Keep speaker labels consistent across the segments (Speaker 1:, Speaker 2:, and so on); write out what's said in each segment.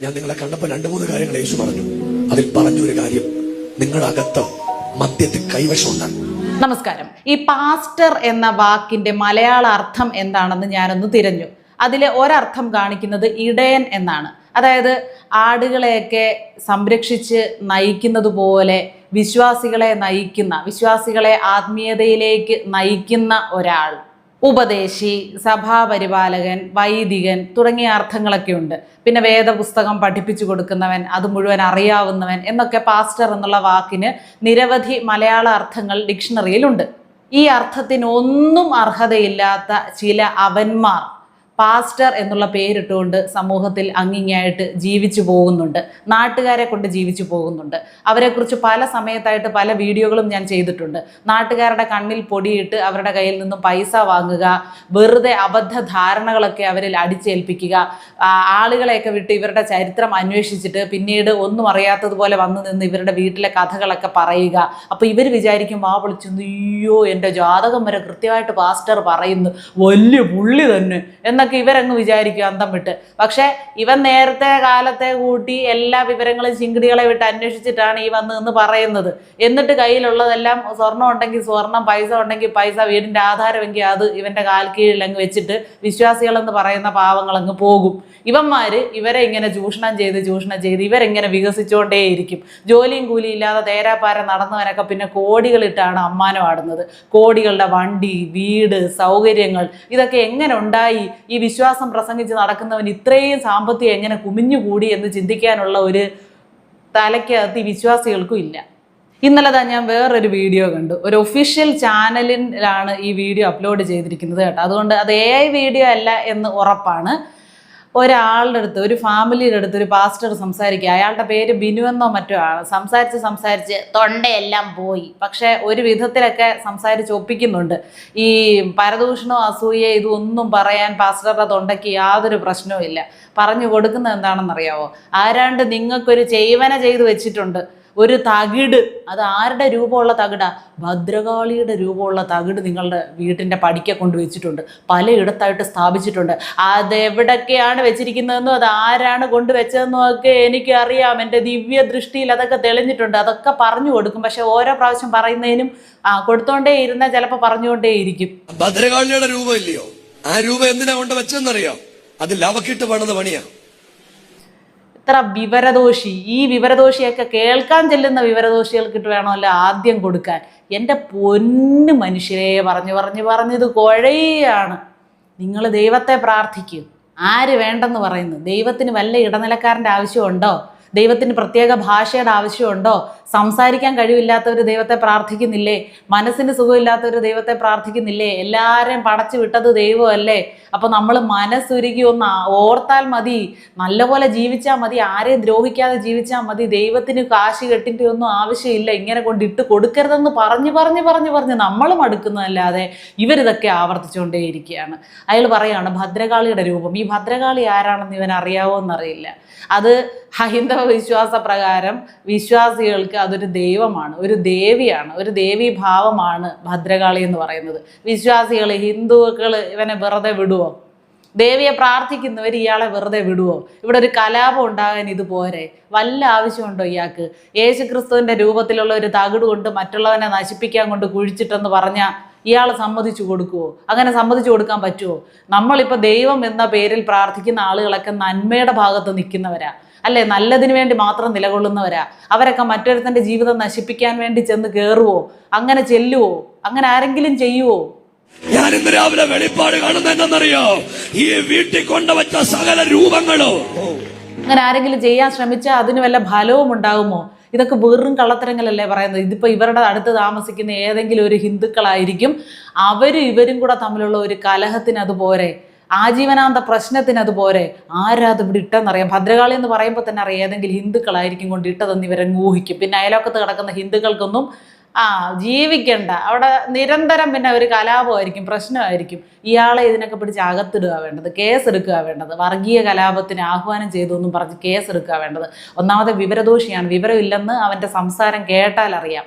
Speaker 1: ഞാൻ നിങ്ങളെ കണ്ടപ്പോൾ 2-3 കാര്യങ്ങൾ യേശു പറഞ്ഞു. അതിൽ പറഞ്ഞൊരു കാര്യം, നിങ്ങളുടെ അകത്ത് മദ്യത്തിൽ കൈവശമുണ്ട്.
Speaker 2: നമസ്കാരം. ഈ പാസ്റ്റർ എന്ന വാക്കിന്റെ മലയാള അർത്ഥം എന്താണെന്ന് ഞാനൊന്ന് തിരഞ്ഞു. അതിലെ ഒരർത്ഥം കാണിക്കുന്നത് ഇടയൻ എന്നാണ്. അതായത് ആടുകളെയൊക്കെ സംരക്ഷിച്ച് നയിക്കുന്നത് പോലെ വിശ്വാസികളെ നയിക്കുന്ന, വിശ്വാസികളെ ആത്മീയതയിലേക്ക് നയിക്കുന്ന ഒരാൾ. ഉപദേശി, സഭാപരിപാലകൻ, വൈദികൻ തുടങ്ങിയ അർത്ഥങ്ങളൊക്കെ ഉണ്ട്. പിന്നെ വേദപുസ്തകം പഠിപ്പിച്ചു കൊടുക്കുന്നവൻ, അത് മുഴുവൻ അറിയാവുന്നവൻ എന്നൊക്കെ പാസ്റ്റർ എന്നുള്ള വാക്കിന് നിരവധി മലയാള അർത്ഥങ്ങൾ ഡിക്ഷണറിയിലുണ്ട്. ഈ അർത്ഥത്തിനൊന്നും അർഹതയില്ലാത്ത ചില അവന്മാർ പാസ്റ്റർ എന്നുള്ള പേരിട്ടുകൊണ്ട് സമൂഹത്തിൽ അങ്ങിങ്ങായിട്ട് ജീവിച്ചു പോകുന്നുണ്ട്. നാട്ടുകാരെ കൊണ്ട് ജീവിച്ചു പോകുന്നുണ്ട്. അവരെക്കുറിച്ച് പല സമയത്തായിട്ട് പല വീഡിയോകളും ഞാൻ ചെയ്തിട്ടുണ്ട്. നാട്ടുകാരുടെ കണ്ണിൽ പൊടിയിട്ട് അവരുടെ കയ്യിൽ നിന്നും പൈസ വാങ്ങുക, വെറുതെ അബദ്ധ ധാരണകളൊക്കെ അവരിൽ അടിച്ചേൽപ്പിക്കുക, ആളുകളെയൊക്കെ വിട്ട് ഇവരുടെ ചരിത്രം അന്വേഷിച്ചിട്ട് പിന്നീട് ഒന്നും അറിയാത്തതുപോലെ വന്നു നിന്ന് ഇവരുടെ വീട്ടിലെ കഥകളൊക്കെ പറയുക. അപ്പോൾ ഇവർ വിചാരിക്കും, വാ വിളിച്ചു, അയ്യോ എൻ്റെ ജാതകം വരെ കൃത്യമായിട്ട് പാസ്റ്റർ പറയുന്നു, വലിയ പുള്ളി തന്നെ എന്നൊക്കെ ഇവരങ്ങ് വിചാരിക്കും അന്തം വിട്ട്. പക്ഷെ ഇവൻ നേരത്തെ കാലത്തെ കൂട്ടി എല്ലാ വിവരങ്ങളും ചിങ്കിടികളെ വിട്ട് അന്വേഷിച്ചിട്ടാണ് ഈ വന്ന് നിന്ന് പറയുന്നത്. എന്നിട്ട് കയ്യിലുള്ളതെല്ലാം സ്വർണം ഉണ്ടെങ്കിൽ സ്വർണം, പൈസ ഉണ്ടെങ്കിൽ പൈസ, വീടിൻ്റെ ആധാരമെങ്കിൽ അത് ഇവൻ്റെ കാൽ കീഴിൽ അങ്ങ് വെച്ചിട്ട് വിശ്വാസികളെന്ന് പറയുന്ന പാവങ്ങളങ്ങ് പോകും. ഇവന്മാര് ഇവരെ ഇങ്ങനെ ചൂഷണം ചെയ്ത് ഇവരെങ്ങനെ വികസിച്ചുകൊണ്ടേയിരിക്കും. ജോലിയും കൂലിയും ഇല്ലാതെ തേരാപ്പാര നടന്നവനൊക്കെ പിന്നെ കോടികളിട്ടാണ് അമ്മാനം ആടുന്നത്. കോടികളുടെ വണ്ടി, വീട്, സൗകര്യങ്ങൾ ഇതൊക്കെ എങ്ങനെ ഉണ്ടായി? ഈ വിശ്വാസം പ്രസംഗിച്ച് നടക്കുന്നവൻ ഇത്രയും സാമ്പത്തികം എങ്ങനെ കുമിഞ്ഞുകൂടി എന്ന് ചിന്തിക്കാനുള്ള ഒരു തലയ്ക്കകത്ത് ഈ വിശ്വാസികൾക്കും ഇല്ല. ഇന്നലെ തന്നെ ഞാൻ വേറൊരു വീഡിയോ കണ്ടു. ഒരു ഒഫീഷ്യൽ ചാനലിലാണ് ഈ വീഡിയോ അപ്ലോഡ് ചെയ്തിരിക്കുന്നത് കേട്ടോ. അതുകൊണ്ട് അത് AI വീഡിയോ അല്ല എന്ന് ഉറപ്പാണ്. ഒരാളുടെ അടുത്ത്, ഒരു ഫാമിലിയുടെ അടുത്ത് ഒരു പാസ്റ്റർ സംസാരിക്കുക. അയാളുടെ പേര് ബിനു എന്നോ മറ്റോ ആണ്. സംസാരിച്ച് തൊണ്ടയെല്ലാം പോയി. പക്ഷെ ഒരു വിധത്തിലൊക്കെ സംസാരിച്ച് ഒപ്പിക്കുന്നുണ്ട്. ഈ പരദൂഷണോ അസൂയ ഇതൊന്നും പറയാൻ പാസ്റ്ററുടെ തൊണ്ടയ്ക്ക് യാതൊരു പ്രശ്നവും ഇല്ല. പറഞ്ഞു കൊടുക്കുന്നത് എന്താണെന്നറിയാവോ? ആരാണ്ട് നിങ്ങൾക്കൊരു ചെയ്വന ചെയ്ത് വെച്ചിട്ടുണ്ട്, ഒരു തകിട്. അത് ആരുടെ രൂപമുള്ള തകിടാ? ഭദ്രകാളിയുടെ രൂപമുള്ള തകിട് നിങ്ങളുടെ വീട്ടിൻ്റെ പടിക്ക കൊണ്ടുവച്ചിട്ടുണ്ട്, പലയിടത്തായിട്ട് സ്ഥാപിച്ചിട്ടുണ്ട്. അതെവിടൊക്കെയാണ് വെച്ചിരിക്കുന്നതെന്നും അത് ആരാണ് കൊണ്ടുവച്ചതെന്നും ഒക്കെ എനിക്കറിയാം. എൻ്റെ ദിവ്യ ദൃഷ്ടിയിൽ അതൊക്കെ തെളിഞ്ഞിട്ടുണ്ട്. അതൊക്കെ പറഞ്ഞു കൊടുക്കും. പക്ഷെ ഓരോ പ്രാവശ്യം പറയുന്നതിനും കൊടുത്തോണ്ടേ ഇരുന്നാൽ ചിലപ്പോൾ പറഞ്ഞുകൊണ്ടേയിരിക്കും.
Speaker 1: ഭദ്രകാളിയുടെ രൂപം ഇല്ലയോ? ആ രൂപം എന്തിനാ കൊണ്ട് വെച്ചെന്നറിയോ? അത് ലവക്കിട്ട് പണിത പണിയാ.
Speaker 2: ഇത്ര വിവരദോഷി, ഈ വിവരദോഷിയൊക്കെ കേൾക്കാൻ ചെല്ലുന്ന വിവരദോഷികൾക്കിട്ട് വേണമല്ലോ ആദ്യം കൊടുക്കാൻ. എൻ്റെ പൊന്നു മനുഷ്യരെ, പറഞ്ഞത് കുഴയാണ്. നിങ്ങൾ ദൈവത്തെ പ്രാർത്ഥിക്കൂ. ആര് വേണ്ടെന്ന് പറയുന്നു? ദൈവത്തിന് വല്ല ഇടനിലക്കാരൻ്റെ ആവശ്യമുണ്ടോ? ദൈവത്തിന് പ്രത്യേക ഭാഷയുടെ ആവശ്യമുണ്ടോ? സംസാരിക്കാൻ കഴിവില്ലാത്തവർ ദൈവത്തെ പ്രാർത്ഥിക്കുന്നില്ലേ? മനസ്സിന് സുഖമില്ലാത്തവർ ദൈവത്തെ പ്രാർത്ഥിക്കുന്നില്ലേ? എല്ലാവരെയും പടച്ചു വിട്ടത് ദൈവമല്ലേ? അപ്പോൾ നമ്മൾ മനസ്സുരുകി ഒന്ന് ഓർത്താൽ മതി, നല്ലപോലെ ജീവിച്ചാൽ മതി, ആരെയും ദ്രോഹിക്കാതെ ജീവിച്ചാൽ മതി. ദൈവത്തിന് കാശ് കെട്ടിൻ്റെ ഒന്നും ആവശ്യമില്ല. ഇങ്ങനെ കൊണ്ടിട്ട് കൊടുക്കരുതെന്ന് പറഞ്ഞ് നമ്മൾ മടുക്കുന്നതല്ലാതെ ഇവരിതൊക്കെ ആവർത്തിച്ചുകൊണ്ടേയിരിക്കുകയാണ്. അയാൾ പറയാണ് ഭദ്രകാളിയുടെ രൂപം. ഈ ഭദ്രകാളി ആരാണെന്ന് ഇവൻ അറിയാവോ എന്നറിയില്ല. അത് ഹൈന്ദവ വിശ്വാസ പ്രകാരം വിശ്വാസികൾക്ക് അതൊരു ദൈവമാണ്, ഒരു ദേവിയാണ്, ഒരു ദേവീഭാവമാണ് ഭദ്രകാളി എന്ന് പറയുന്നത്. വിശ്വാസികൾ, ഹിന്ദുക്കൾ ഇവനെ വെറുതെ വിടുവോ? ദേവിയെ പ്രാർത്ഥിക്കുന്നവർ ഇയാളെ വെറുതെ വിടുവോ? ഇവിടെ ഒരു കലാപം ഉണ്ടാകാൻ ഇത് പോരെ? വല്ല ആവശ്യമുണ്ടോ ഇയാൾക്ക്? യേശുക്രിസ്തുവിൻ്റെ രൂപത്തിലുള്ള ഒരു തകിട് കൊണ്ട് മറ്റുള്ളവനെ നശിപ്പിക്കാൻ കൊണ്ട് കുഴിച്ചിട്ടെന്ന് പറഞ്ഞാൽ ഇയാൾ സമ്മതിച്ചു കൊടുക്കുവോ? അങ്ങനെ സമ്മതിച്ചു കൊടുക്കാൻ പറ്റുമോ? നമ്മളിപ്പോൾ ദൈവം എന്ന പേരിൽ പ്രാർത്ഥിക്കുന്ന ആളുകളൊക്കെ നന്മയുടെ ഭാഗത്ത് നിൽക്കുന്നവരാ അല്ലേ? നല്ലതിന് വേണ്ടി മാത്രം നിലകൊള്ളുന്നവരാ. അവരൊക്കെ മറ്റൊരുത്തൻ്റെ ജീവിതം നശിപ്പിക്കാൻ വേണ്ടി ചെന്ന് കയറുവോ? അങ്ങനെ ചെല്ലുവോ? അങ്ങനെ ആരെങ്കിലും ചെയ്യുവോ?
Speaker 1: ഞാൻ ഇന്ന് രാവിലെ വെളിപ്പാട് കാണുന്ന എന്തെന്നറിയോ? ഈ വീട്ടിൽ കൊണ്ടുവച്ച സകല രൂപങ്ങളോ
Speaker 2: അങ്ങനെ ആരെങ്കിലും ചെയ്യാൻ ശ്രമിച്ചാൽ അതിന് വല്ല ഫലവും ഉണ്ടാകുമോ? ഇതൊക്കെ വെറും കള്ളത്തരങ്ങളല്ലേ പറയുന്നത്. ഇതിപ്പോൾ ഇവരുടെ അടുത്ത് താമസിക്കുന്ന ഏതെങ്കിലും ഒരു ഹിന്ദുക്കളായിരിക്കും. ഇവരും കൂടെ തമ്മിലുള്ള ഒരു കലഹത്തിന് അതുപോലെ, ആജീവനാന്ത പ്രശ്നത്തിന് അതുപോലെ. ആരാത് ഇവിടെ ഇട്ടെന്നറിയാം. ഭദ്രകാളി എന്ന് പറയുമ്പോൾ തന്നെ അറിയാം ഏതെങ്കിലും ഹിന്ദുക്കളായിരിക്കും കൊണ്ട് ഇട്ടതെന്ന് ഇവരങ്ങ് ഊഹിക്കും. പിന്നെ അയലോക്കത്ത് കിടക്കുന്ന ഹിന്ദുക്കൾക്കൊന്നും ജീവിക്കണ്ട. അവിടെ നിരന്തരം പിന്നെ ഒരു കലാപമായിരിക്കും, പ്രശ്നമായിരിക്കും. ഇയാളെ ഇതിനൊക്കെ പിടിച്ച് അകത്തിടുക വേണ്ടത്, കേസെടുക്കുക വേണ്ടത്. വർഗീയ കലാപത്തിന് ആഹ്വാനം ചെയ്തു എന്നും പറഞ്ഞ് കേസെടുക്കുക വേണ്ടത്. ഒന്നാമത്തെ വിവരദോഷിയാണ്. വിവരമില്ലെന്ന് അവൻ്റെ സംസാരം കേട്ടാൽ അറിയാം.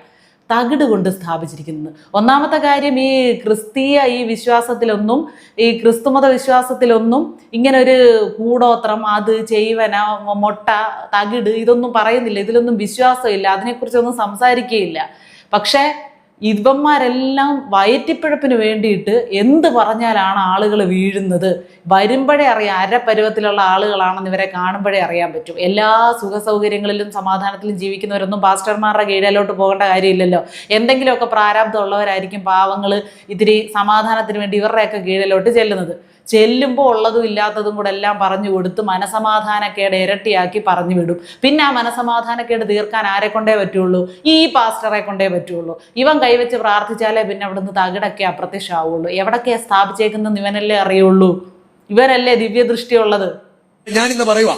Speaker 2: തകിട് കൊണ്ട് സ്ഥാപിച്ചിരിക്കുന്നത്. ഒന്നാമത്തെ കാര്യം, ഈ ക്രിസ്തീയ ഈ വിശ്വാസത്തിലൊന്നും, ഈ ക്രിസ്തുമത വിശ്വാസത്തിലൊന്നും ഇങ്ങനെ ഒരു കൂടോത്രം, അത് ചെയ്വന, മൊട്ട, തകിട് ഇതൊന്നും പറയുന്നില്ല. ഇതിലൊന്നും വിശ്വാസമില്ല, അതിനെക്കുറിച്ചൊന്നും സംസാരിക്കുകയില്ല. പക്ഷേ ഇവന്മാരെല്ലാം വയറ്റിപ്പിഴപ്പിന് വേണ്ടിയിട്ട് എന്ത് പറഞ്ഞാലാണ് ആളുകൾ വീഴുന്നത് വരുമ്പോഴേ അറിയാം. അരപ്പരുവത്തിലുള്ള ആളുകളാണെന്ന് ഇവരെ കാണുമ്പോഴേ അറിയാൻ പറ്റും. എല്ലാ സുഖ സൗകര്യങ്ങളിലും സമാധാനത്തിലും ജീവിക്കുന്നവരൊന്നും പാസ്റ്റർമാരുടെ കീഴിലോട്ട് പോകേണ്ട കാര്യമില്ലല്ലോ. എന്തെങ്കിലുമൊക്കെ പ്രാരാബ്ദമുള്ളവരായിരിക്കും പാവങ്ങൾ ഇത്തിരി സമാധാനത്തിന് വേണ്ടി ഇവരുടെയൊക്കെ കീഴിലോട്ട് ചെല്ലുമ്പോൾ ഉള്ളതും ഇല്ലാത്തതും കൂടെ എല്ലാം പറഞ്ഞു കൊടുത്ത് മനസമാധാനക്കേട് ഇരട്ടിയാക്കി പറഞ്ഞു വിടും. പിന്നെ ആ മനസമാധാനക്കേട് തീർക്കാൻ ആരെ കൊണ്ടേ പറ്റുള്ളൂ? ഈ പാസ്റ്ററെ കൊണ്ടേ പറ്റുള്ളൂ. ഇവൻ കൈവച്ച് പ്രാർത്ഥിച്ചാലേ പിന്നെ അവിടുന്ന് തകിടൊക്കെ അപ്രത്യക്ഷമാവുള്ളൂ. എവിടൊക്കെയാ സ്ഥാപിച്ചേക്കുന്ന ഇവനല്ലേ അറിയുള്ളൂ, ഇവനല്ലേ ദിവ്യദൃഷ്ടിയുള്ളത്.
Speaker 1: ഞാനിന്ന് പറയുക,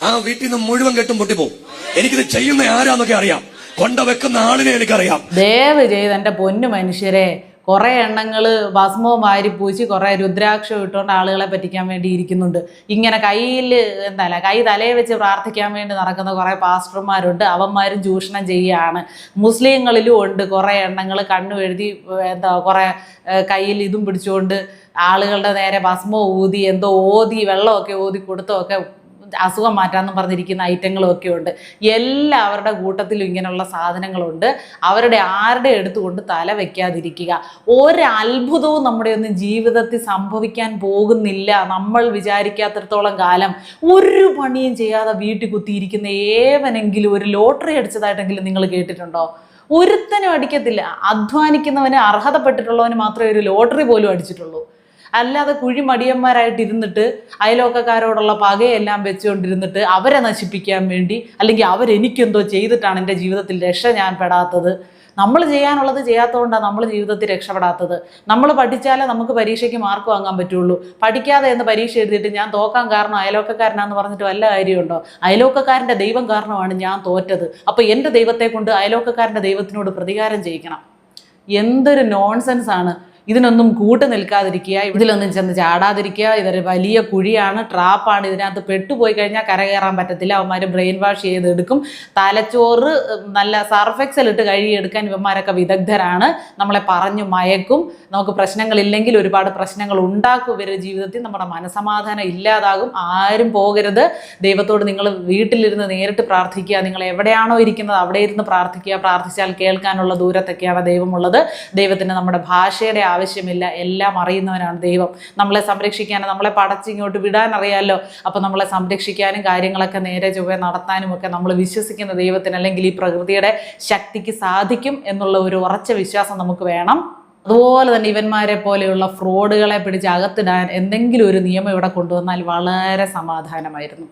Speaker 1: ആ വീട്ടിൽ നിന്ന് മുഴുവൻ കെട്ടും പൊട്ടിപ്പോവും. എനിക്കിത് ചെയ്യുന്ന ആരാന്നൊക്കെ അറിയാം, കൊണ്ടുവെക്കുന്ന ആളിനെ എനിക്കറിയാം.
Speaker 2: ദയവ് ചെയ്ത് എൻ്റെ പൊന്നു മനുഷ്യരെ, കുറേ എണ്ണങ്ങൾ ഭസ്മവും വാരി പൂച്ചി കുറേ രുദ്രാക്ഷം ഇട്ടുകൊണ്ട് ആളുകളെ പറ്റിക്കാൻ വേണ്ടി ഇരിക്കുന്നുണ്ട്. ഇങ്ങനെ കയ്യിൽ കൈ തലയെ വെച്ച് പ്രാർത്ഥിക്കാൻ വേണ്ടി നടക്കുന്ന കുറേ പാസ്റ്റർമാരുണ്ട്. അവന്മാരും ചൂഷണം ചെയ്യുകയാണ്. മുസ്ലിങ്ങളിലും ഉണ്ട് കുറേ എണ്ണങ്ങൾ കണ്ണു എഴുതി കുറേ കയ്യിൽ ഇതും പിടിച്ചുകൊണ്ട് ആളുകളുടെ നേരെ ഭസ്മം ഊതി എന്തോ ഓതി വെള്ളമൊക്കെ ഓതി കൊടുത്തൊക്കെ അസുഖം മാറ്റാമെന്ന് പറഞ്ഞിരിക്കുന്ന ഐറ്റങ്ങളും ഒക്കെ ഉണ്ട്. എല്ലാവരുടെ കൂട്ടത്തിലും ഇങ്ങനെയുള്ള സാധനങ്ങളുണ്ട്. അവരുടെ ആരുടെ എടുത്തുകൊണ്ട് തല വയ്ക്കാതിരിക്കുക. ഒരത്ഭുതവും നമ്മുടെ ഒന്നും ജീവിതത്തിൽ സംഭവിക്കാൻ പോകുന്നില്ല. നമ്മൾ വിചാരിക്കാത്തിടത്തോളം കാലം ഒരു പണിയും ചെയ്യാതെ വീട്ടിൽ കുത്തിയിരിക്കുന്ന ഏവനെങ്കിലും ഒരു ലോട്ടറി അടിച്ചതായിട്ടെങ്കിലും നിങ്ങൾ കേട്ടിട്ടുണ്ടോ? ഒരുത്തനും അടിക്കത്തില്ല. അധ്വാനിക്കുന്നവന്, അർഹതപ്പെട്ടിട്ടുള്ളവന് മാത്രമേ ഒരു ലോട്ടറി പോലും അടിച്ചിട്ടുള്ളൂ. അല്ലാതെ കുഴിമടിയന്മാരായിട്ടിരുന്നിട്ട് അയലോക്കക്കാരോടുള്ള പകയെല്ലാം വെച്ചുകൊണ്ടിരുന്നിട്ട് അവരെ നശിപ്പിക്കാൻ വേണ്ടി, അല്ലെങ്കിൽ അവരെനിക്കെന്തോ ചെയ്തിട്ടാണ് എൻ്റെ ജീവിതത്തിൽ രക്ഷ ഞാൻ പെടാത്തത്. നമ്മൾ ചെയ്യാനുള്ളത് ചെയ്യാത്തതുകൊണ്ടാണ് നമ്മൾ ജീവിതത്തിൽ രക്ഷപ്പെടാത്തത്. നമ്മൾ പഠിച്ചാലേ നമുക്ക് പരീക്ഷയ്ക്ക് മാർക്ക് വാങ്ങാൻ പറ്റുള്ളൂ. പഠിക്കാതെ എന്ന് പരീക്ഷ എഴുതിയിട്ട് ഞാൻ തോക്കാൻ കാരണം അയലോക്കക്കാരനാന്ന് പറഞ്ഞിട്ട് വല്ല കാര്യമുണ്ടോ? അയലോക്കക്കാരൻ്റെ ദൈവം കാരണമാണ് ഞാൻ തോറ്റത്. അപ്പോൾ എൻ്റെ ദൈവത്തെ കൊണ്ട് അയലോക്കക്കാരൻ്റെ ദൈവത്തിനോട് പ്രതികാരം ചെയ്യിക്കണം. എന്തൊരു നോൺസെൻസ് ആണ്. ഇതിനൊന്നും കൂട്ടു നിൽക്കാതിരിക്കുക, ഇതിലൊന്നും ചെന്ന് ചാടാതിരിക്കുക. ഇതൊരു വലിയ കുഴിയാണ്, ട്രാപ്പാണ്. ഇതിനകത്ത് പെട്ടുപോയി കഴിഞ്ഞാൽ കരകയറാൻ പറ്റത്തില്ല. അവന്മാർ ബ്രെയിൻ വാഷ് ചെയ്തെടുക്കും. തലച്ചോറ് നല്ല സർഫെക്സൽ ഇട്ട് കഴുകിയെടുക്കാൻ ഇവന്മാരൊക്കെ വിദഗ്ധരാണ്. നമ്മളെ പറഞ്ഞു മയക്കും. നമുക്ക് പ്രശ്നങ്ങളില്ലെങ്കിൽ ഒരുപാട് പ്രശ്നങ്ങൾ ഉണ്ടാക്കും ഇവരുടെ ജീവിതത്തിൽ. നമ്മുടെ മനസമാധാനം ഇല്ലാതാകും. ആരും പോകരുത്. ദൈവത്തോട് നിങ്ങൾ വീട്ടിലിരുന്ന് നേരിട്ട് പ്രാർത്ഥിക്കുക. നിങ്ങൾ എവിടെയാണോ ഇരിക്കുന്നത് അവിടെ ഇരുന്ന് പ്രാർത്ഥിക്കുക. പ്രാർത്ഥിച്ചാൽ കേൾക്കാനുള്ള ദൂരത്തൊക്കെയാണ് ദൈവമുള്ളത്. ദൈവത്തിന് നമ്മുടെ ഭാഷയുടെ ആവശ്യമില്ല. എല്ലാം അറിയുന്നവനാണ് ദൈവം. നമ്മളെ സംരക്ഷിക്കാനും നമ്മളെ പടച്ചിങ്ങോട്ട് വിടാൻ അറിയാമല്ലോ. അപ്പോൾ നമ്മളെ സംരക്ഷിക്കാനും കാര്യങ്ങളൊക്കെ നേരെ ചൊവ്വേ നടത്താനും ഒക്കെ നമ്മൾ വിശ്വസിക്കുന്ന ദൈവത്തിന്, അല്ലെങ്കിൽ ഈ പ്രകൃതിയുടെ ശക്തിക്ക് സാധിക്കും എന്നുള്ള ഒരു ഉറച്ച വിശ്വാസം നമുക്ക് വേണം. അതുപോലെ തന്നെ ഇവന്മാരെ പോലെയുള്ള ഫ്രോഡുകളെ പിടിച്ച് അകത്തിടാൻ എന്തെങ്കിലും ഒരു നിയമം ഇവിടെ കൊണ്ടുവന്നാൽ വളരെ സമാധാനമായിരുന്നു.